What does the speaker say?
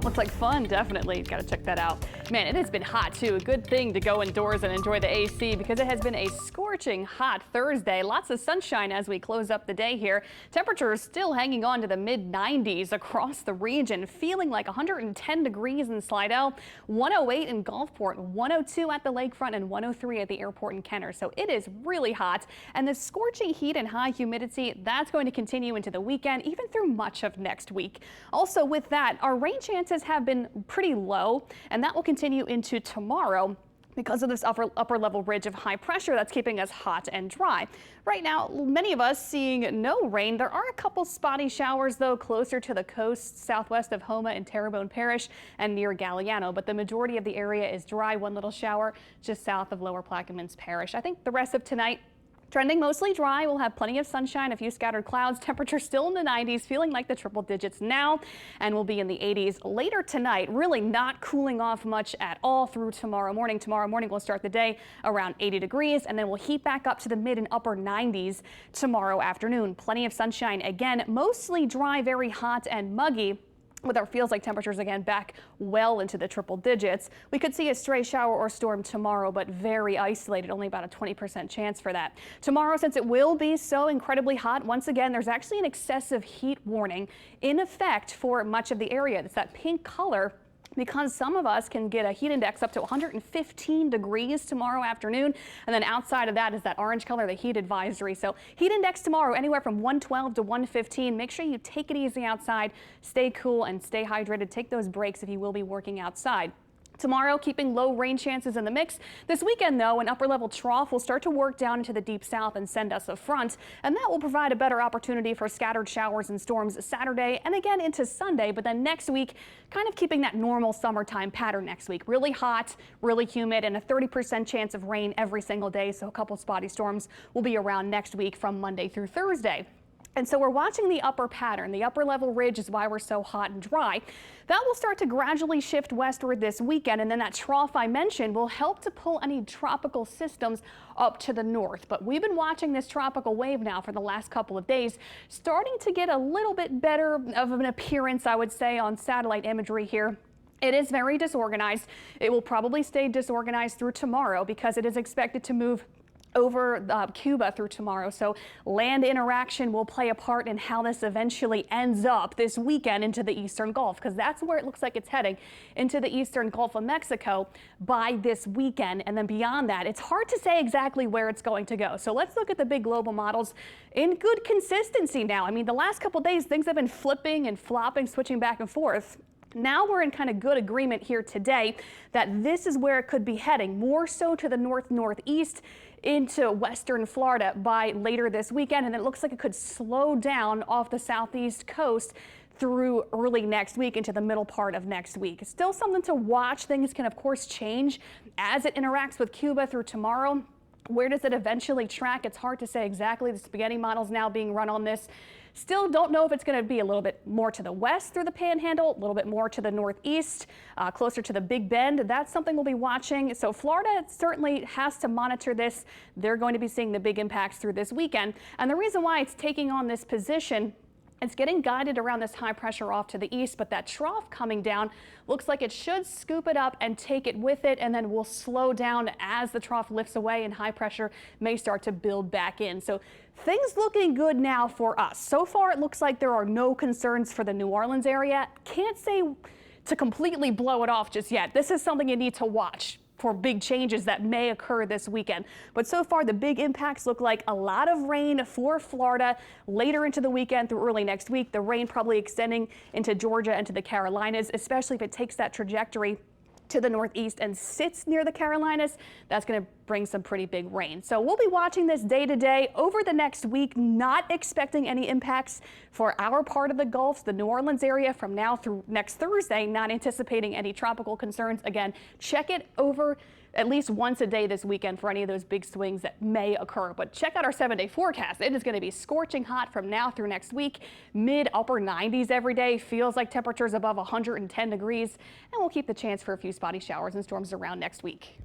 Looks like fun, definitely. Got to check that out. Man, it has been hot too. A good thing to go indoors and enjoy the AC because it has been a scorching hot Thursday. Lots of sunshine as we close up the day here. Temperatures still hanging on to the mid 90s across the region, feeling like 110 degrees in Slidell, 108 in Gulfport, 102 at the lakefront, and 103 at the airport in Kenner. So it is really hot, and the scorching heat and high humidity, that's going to continue into the weekend, even through much of next week. Also with that, our rain chances have been pretty low, and that will continue into tomorrow because of this upper level ridge of high pressure that's keeping us hot and dry. Right now, many of us seeing no rain. There are a couple spotty showers, though, closer to the coast, southwest of Houma and Terrebonne Parish and near Galliano. But the majority of the area is dry. One little shower just south of Lower Plaquemines Parish. I think the rest of tonight, trending mostly dry. We'll have plenty of sunshine, a few scattered clouds. Temperature still in the 90s, feeling like the triple digits now, and we'll be in the 80s later tonight. Really not cooling off much at all through tomorrow morning. Tomorrow morning we'll start the day around 80 degrees, and then we'll heat back up to the mid and upper 90s tomorrow afternoon. Plenty of sunshine again, mostly dry, very hot and muggy, with our feels like temperatures again back well into the triple digits. We could see a stray shower or storm tomorrow, but very isolated, only about a 20% chance for that. Tomorrow, since it will be so incredibly hot, once again, there's actually an excessive heat warning in effect for much of the area. It's that pink color, because some of us can get a heat index up to 115 degrees tomorrow afternoon. And then outside of that is that orange color, the heat advisory. So heat index tomorrow anywhere from 112 to 115. Make sure you take it easy outside, stay cool and stay hydrated. Take those breaks if you will be working outside. Tomorrow, keeping low rain chances in the mix. This weekend, though, an upper level trough will start to work down into the deep south and send us a front, and that will provide a better opportunity for scattered showers and storms Saturday and again into Sunday. But then next week, kind of keeping that normal summertime pattern next week. Really hot, really humid, and a 30% chance of rain every single day. So a couple spotty storms will be around next week from Monday through Thursday. And so we're watching the upper pattern. The upper level ridge is why we're so hot and dry. That will start to gradually shift westward this weekend, and then that trough I mentioned will help to pull any tropical systems up to the north. But we've been watching this tropical wave now for the last couple of days, starting to get a little bit better of an appearance, I would say, on satellite imagery here. It is very disorganized. It will probably stay disorganized through tomorrow because it is expected to move over Cuba through tomorrow. So land interaction will play a part in how this eventually ends up this weekend into the eastern Gulf, because that's where it looks like it's heading, into the eastern Gulf of Mexico by this weekend. And then beyond that, it's hard to say exactly where it's going to go. So let's look at the big global models in good consistency now. I mean, the last couple of days, things have been flipping and flopping, switching back and forth. Now we're in kind of good agreement here today that this is where it could be heading, more so to the northeast into western Florida by later this weekend. And it looks like it could slow down off the southeast coast through early next week into the middle part of next week. It's still something to watch. Things can, of course, change as it interacts with Cuba through tomorrow. Where does it eventually track? It's hard to say exactly. The spaghetti model's now being run on this. Still don't know if it's going to be a little bit more to the west through the Panhandle, a little bit more to the northeast, closer to the Big Bend. That's something we'll be watching. So Florida certainly has to monitor this. They're going to be seeing the big impacts through this weekend. And the reason why it's taking on this position, it's getting guided around this high pressure off to the east, but that trough coming down looks like it should scoop it up and take it with it, and then will slow down as the trough lifts away and high pressure may start to build back in. So things looking good now for us. So far, it looks like there are no concerns for the New Orleans area. Can't say to completely blow it off just yet. This is something you need to watch for big changes that may occur this weekend. But so far, the big impacts look like a lot of rain for Florida later into the weekend through early next week. The rain probably extending into Georgia and to the Carolinas, especially if it takes that trajectory to the northeast and sits near the Carolinas. That's going to bring some pretty big rain. So we'll be watching this day to day over the next week, not expecting any impacts for our part of the Gulf, the New Orleans area from now through next Thursday, not anticipating any tropical concerns. Again, check it over at least once a day this weekend for any of those big swings that may occur. But check out our 7-day forecast. It is going to be scorching hot from now through next week, mid upper 90s every day. Feels like temperatures above 110 degrees, and we'll keep the chance for a few spotty showers and storms around next week.